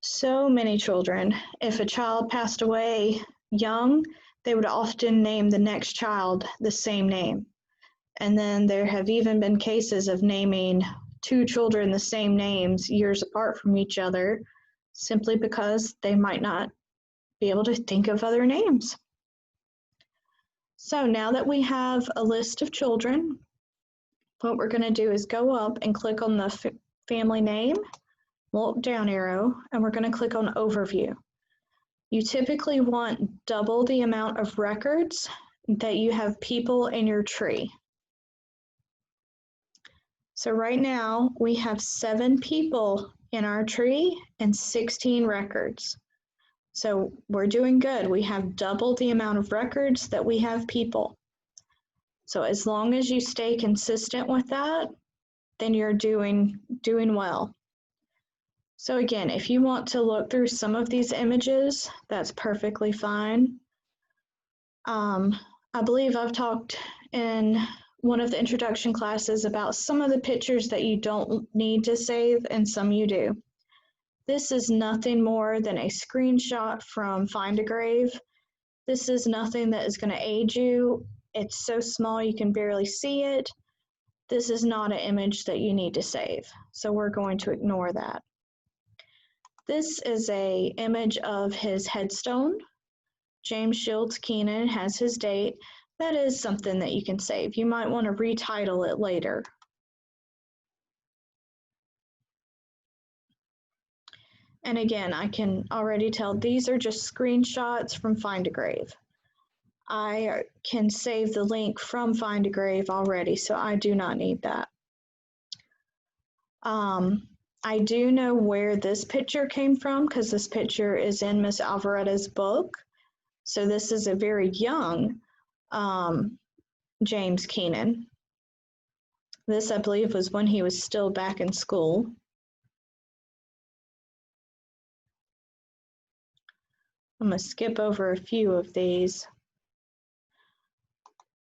so many children, if a child passed away young, they would often name the next child the same name. And then there have even been cases of naming two children the same names years apart from each other, simply because they might not be able to think of other names. So now that we have a list of children, what we're going to do is go up and click on the family name, little down arrow, and we're going to click on Overview. You typically want double the amount of records that you have people in your tree. So right now we have 7 people in our tree and 16 records. So we're doing good. We have double the amount of records that we have people. So as long as you stay consistent with that, then you're doing well. So again, if you want to look through some of these images, that's perfectly fine. I believe I've talked in one of the introduction classes about some of the pictures that you don't need to save and some you do. This is nothing more than a screenshot from Find a Grave. This is nothing that is going to aid you. It's so small you can barely see it. This is not an image that you need to save, so we're going to ignore that. This is an image of his headstone. James Shields Keenan has his date. That is something that you can save. You might want to retitle it later. And again, I can already tell these are just screenshots from Find a Grave. I can save the link from Find a Grave already, so I do not need that. I do know where this picture came from because this picture is in Miss Alvaretta's book. So this is a very young James Keenan. This, I believe, was when he was still back in school. I'm going to skip over a few of these.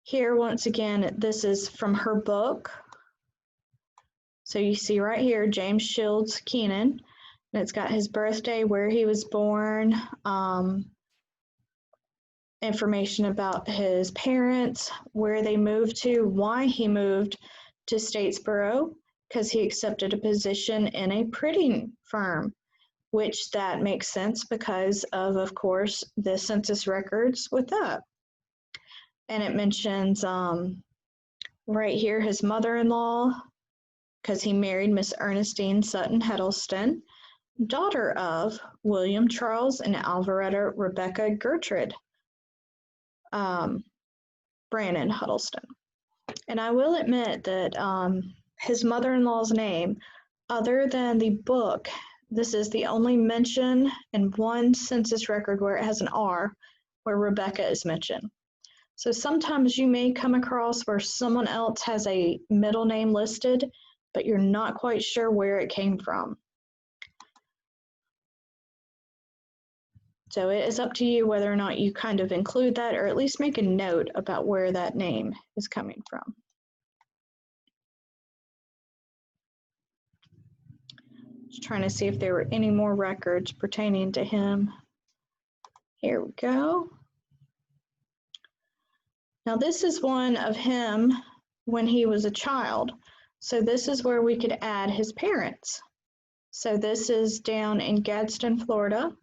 Here, once again, this is from her book. So you see right here, James Shields Keenan, and it's got his birthday, where he was born, information about his parents, where they moved to, why he moved to Statesboro, because he accepted a position in a printing firm, which that makes sense because of course, the census records with that. And it mentions right here his mother-in-law, because he married Miss Ernestine Sutton Huddleston, daughter of William Charles and Alvaretta Rebecca Gertrude Brannon Huddleston. And I will admit that his mother-in-law's name, other than the book, this is the only mention in one census record where it has an R, where Rebecca is mentioned. So sometimes you may come across where someone else has a middle name listed, but you're not quite sure where it came from. So it is up to you whether or not you kind of include that, or at least make a note about where that name is coming from. Just trying to see if there were any more records pertaining to him. Here we go. Now this is one of him when he was a child. So this is where we could add his parents. So this is down in Gadsden, Florida.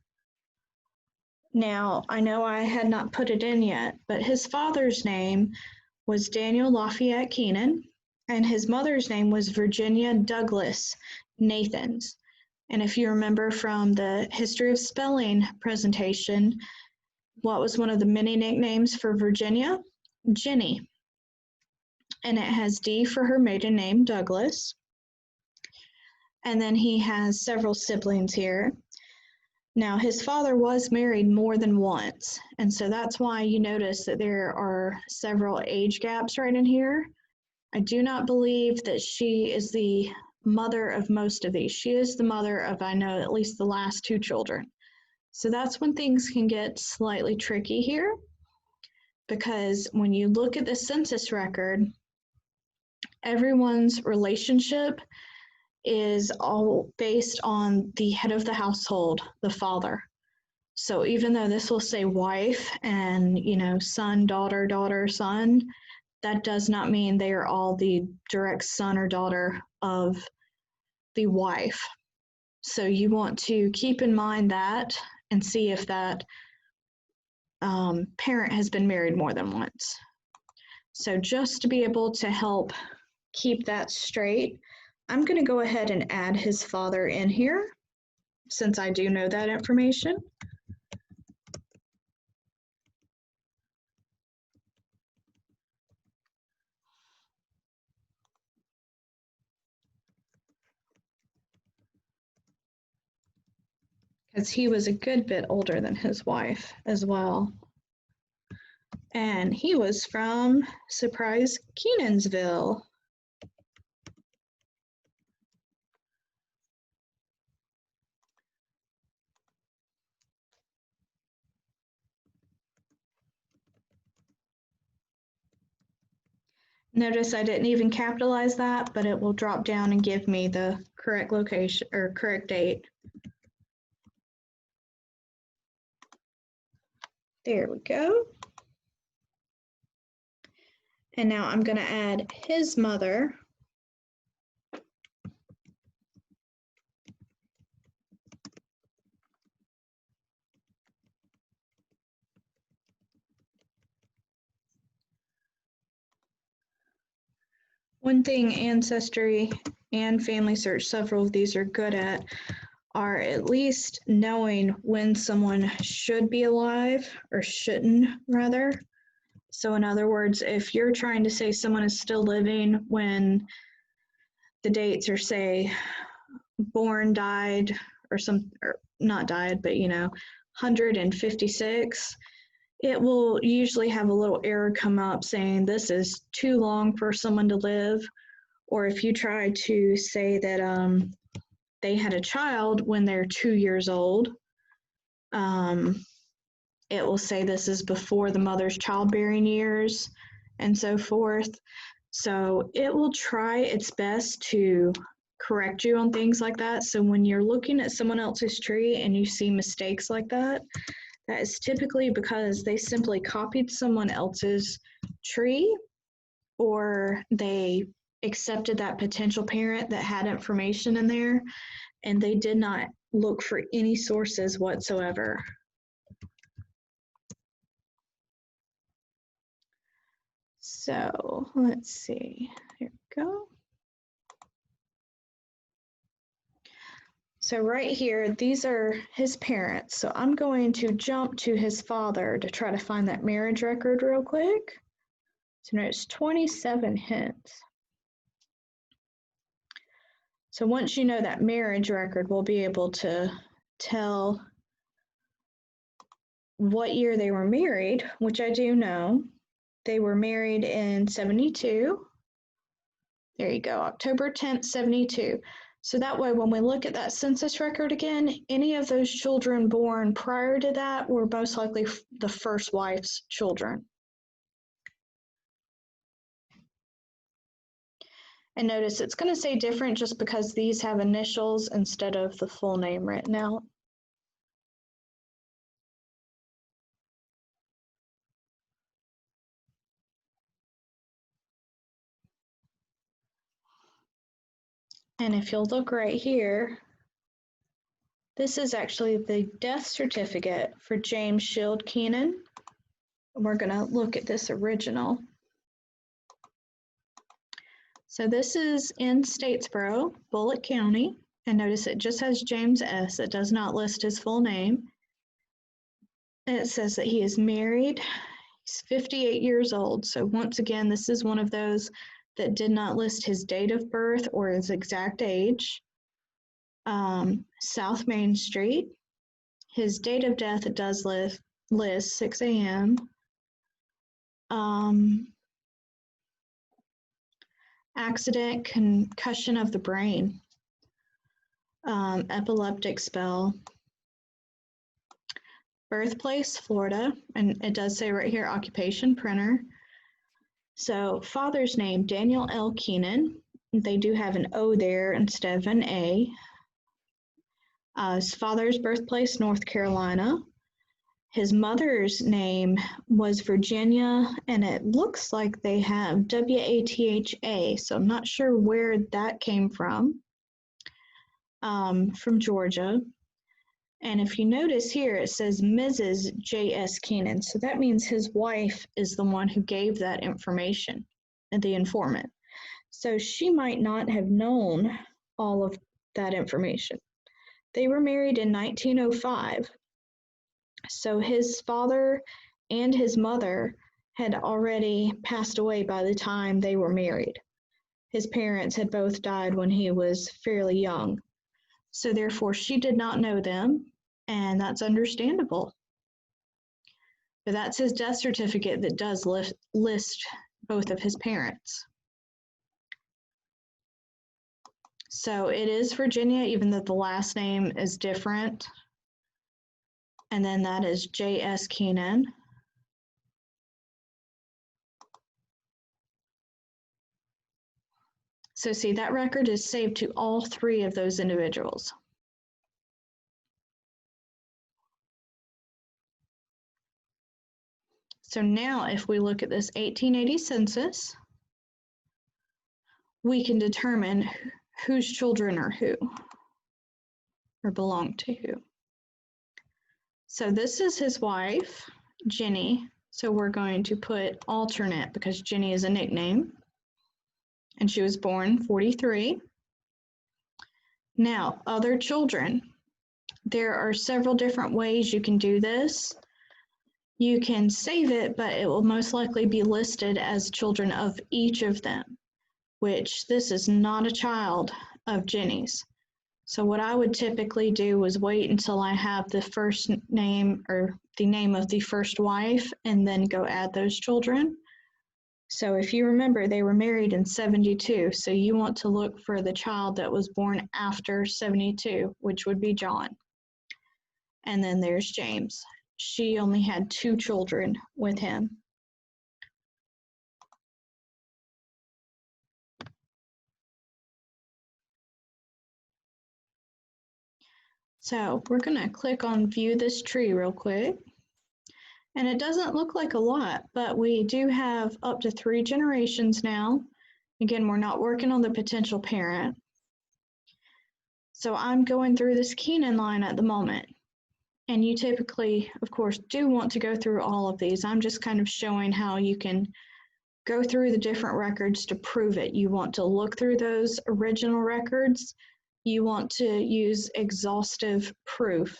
Now, I know I had not put it in yet, but his father's name was Daniel Lafayette Keenan, and his mother's name was Virginia Douglas Nathans. And if you remember from the History of Spelling presentation, what was one of the many nicknames for Virginia? Jenny. And it has D for her maiden name, Douglas. And then he has several siblings here. Now, his father was married more than once, and so that's why you notice that there are several age gaps right in here. I do not believe that she is the mother of most of these. She is the mother of, I know, at least the last two children. So that's when things can get slightly tricky here, because when you look at the census record, everyone's relationship is all based on the head of the household, the father. So even though this will say wife and, son, daughter, daughter, son, that does not mean they are all the direct son or daughter of the wife. So you want to keep in mind that and see if that parent has been married more than once. So just to be able to help keep that straight, I'm going to go ahead and add his father in here, since I do know that information. Because he was a good bit older than his wife as well. And he was from, surprise, Kenansville. Notice I didn't even capitalize that, but it will drop down and give me the correct location or correct date. There we go. And now I'm going to add his mother. One thing Ancestry and Family Search, several of these are good at least knowing when someone should be alive or shouldn't, rather. So in other words, if you're trying to say someone is still living when the dates are, say, born, died, or not died, but 156, it will usually have a little error come up saying this is too long for someone to live. Or if you try to say that they had a child when they're 2 years old, it will say this is before the mother's childbearing years and so forth. So it will try its best to correct you on things like that. So when you're looking at someone else's tree and you see mistakes like that, that is typically because they simply copied someone else's tree, or they accepted that potential parent that had information in there, and they did not look for any sources whatsoever. So let's see, here we go. So right here, these are his parents. So I'm going to jump to his father to try to find that marriage record real quick. So notice 27 hints. So once you know that marriage record, we'll be able to tell what year they were married, which I do know. They were married in 72. There you go, October 10th, 72. So that way, when we look at that census record again, any of those children born prior to that were most likely the first wife's children. And notice it's going to say different just because these have initials instead of the full name written out. And if you'll look right here, this is actually the death certificate for James Shield Keenan. We're going to look at this original. So this is in Statesboro-Bulloch County, and notice it just has James S. It does not list his full name. And it says that he is married. He's 58 years old. So once again, this is one of those that did not list his date of birth or his exact age. South Main Street. His date of death, it does list 6 a.m. Accident, concussion of the brain, epileptic spell. Birthplace, Florida, and it does say right here, occupation, printer. So father's name, Daniel L. Keenan. They do have an O there instead of an A. His father's birthplace, North Carolina. His mother's name was Virginia, and it looks like they have W-A-T-H-A, so I'm not sure where that came from Georgia. And if you notice here, it says Mrs. J.S. Keenan, so that means his wife is the one who gave that information, the informant. So she might not have known all of that information. They were married in 1905. So his father and his mother had already passed away by the time they were married. His parents had both died when he was fairly young. So therefore, she did not know them, and that's understandable. But that's his death certificate that does list both of his parents. So it is Virginia, even though the last name is different. And then that is J.S. Keenan. So see, that record is saved to all three of those individuals. So now if we look at this 1880 census, we can determine whose children are who, or belong to who. So this is his wife, Jenny. So we're going to put alternate because Jenny is a nickname. And she was born 43. Now, other children. There are several different ways you can do this. You can save it, but it will most likely be listed as children of each of them, which this is not a child of Jenny's. So what I would typically do is wait until I have the first name or the name of the first wife and then go add those children. So if you remember, they were married in 72, so you want to look for the child that was born after 72, which would be John. And then there's James. She only had 2 children with him. So we're going to click on View This Tree real quick. And it doesn't look like a lot, but we do have up to 3 generations now. Again, we're not working on the potential parent. So I'm going through this Keenan line at the moment. And you typically, of course, do want to go through all of these. I'm just kind of showing how you can go through the different records to prove it. You want to look through those original records. You want to use exhaustive proof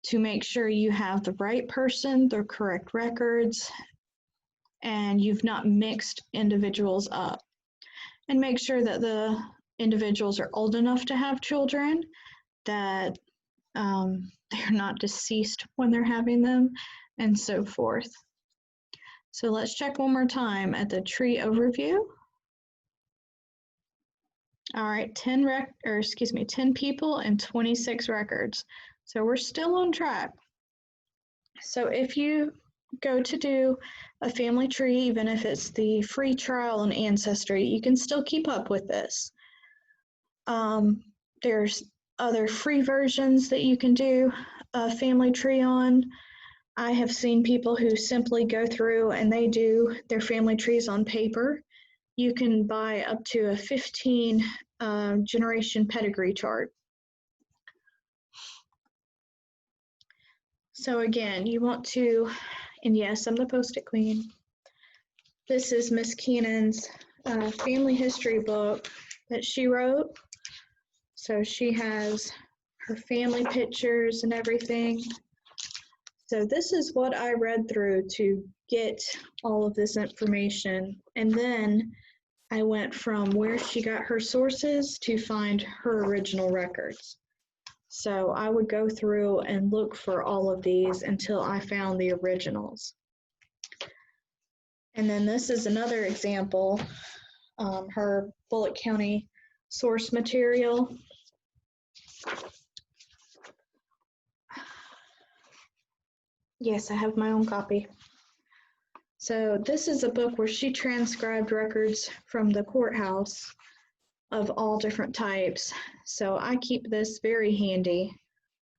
to make sure you have the right person, the correct records, and you've not mixed individuals up. And make sure that the individuals are old enough to have children, that they're not deceased when they're having them, and so forth. So let's check one more time at the tree overview. All right, 10 people and 26 records. So we're still on track. So if you go to do a family tree, even if it's the free trial on Ancestry, you can still keep up with this. There's other free versions that you can do a family tree on. I have seen people who simply go through and they do their family trees on paper. You can buy up to a 15 generation pedigree chart. So again, you want to, and yes, I'm the Post-it Queen. This is Miss Keenan's family history book that she wrote. So she has her family pictures and everything. So this is what I read through to get all of this information. And then I went from where she got her sources to find her original records. So I would go through and look for all of these until I found the originals. And then this is another example, her Bulloch County source material. Yes, I have my own copy. So this is a book where she transcribed records from the courthouse of all different types. So I keep this very handy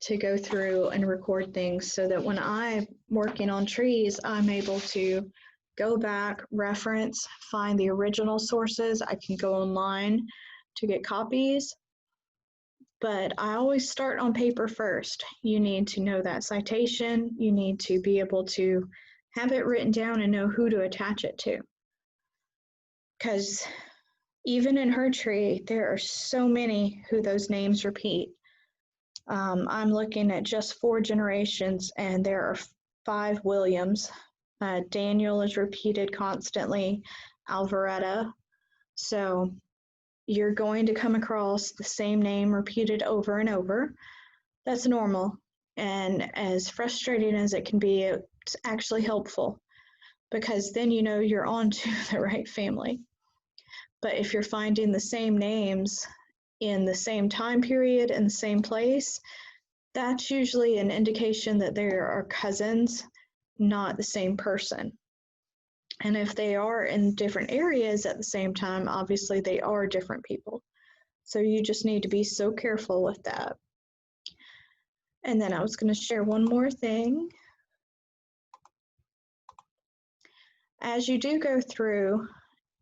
to go through and record things so that when I'm working on trees, I'm able to go back, reference, find the original sources. I can go online to get copies, but I always start on paper first. You need to know that citation. You need to be able to have it written down and know who to attach it to. Because even in her tree, there are so many who those names repeat. I'm looking at just 4 generations, and there are 5 Williams. Daniel is repeated constantly, Alvaretta. So you're going to come across the same name repeated over and over. That's normal. And as frustrating as it can be, it's actually helpful because then you know you're on to the right family. But if you're finding the same names in the same time period in the same place, that's usually an indication that there are cousins, not the same person. And if they are in different areas at the same time, obviously they are different people. So you just need to be so careful with that. And then I was going to share one more thing. As you do go through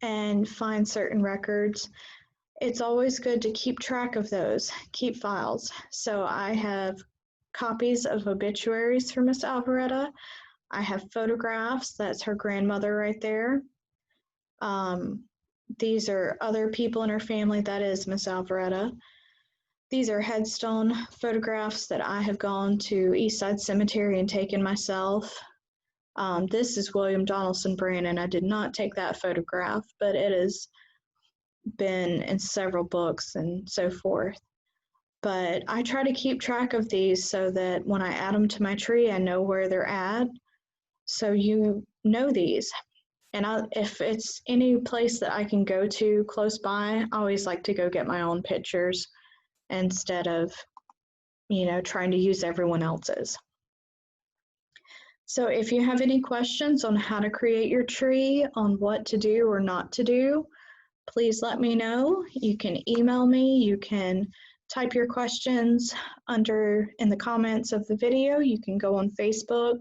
and find certain records, it's always good to keep track of those, keep files. So I have copies of obituaries for Miss Alvaretta. I have photographs, that's her grandmother right there. These are other people in her family, that is Miss Alvaretta. These are headstone photographs that I have gone to Eastside Cemetery and taken myself. This is William Donaldson Brannon. I did not take that photograph, but it has been in several books and so forth. But I try to keep track of these so that when I add them to my tree, I know where they're at. So you know these. And if it's any place that I can go to close by, I always like to go get my own pictures instead of, trying to use everyone else's. So if you have any questions on how to create your tree, on what to do or not to do, please let me know. You can email me, you can type your questions in the comments of the video. You can go on Facebook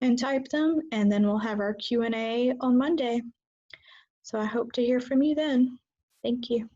and type them, and then we'll have our Q&A on Monday. So I hope to hear from you then. Thank you.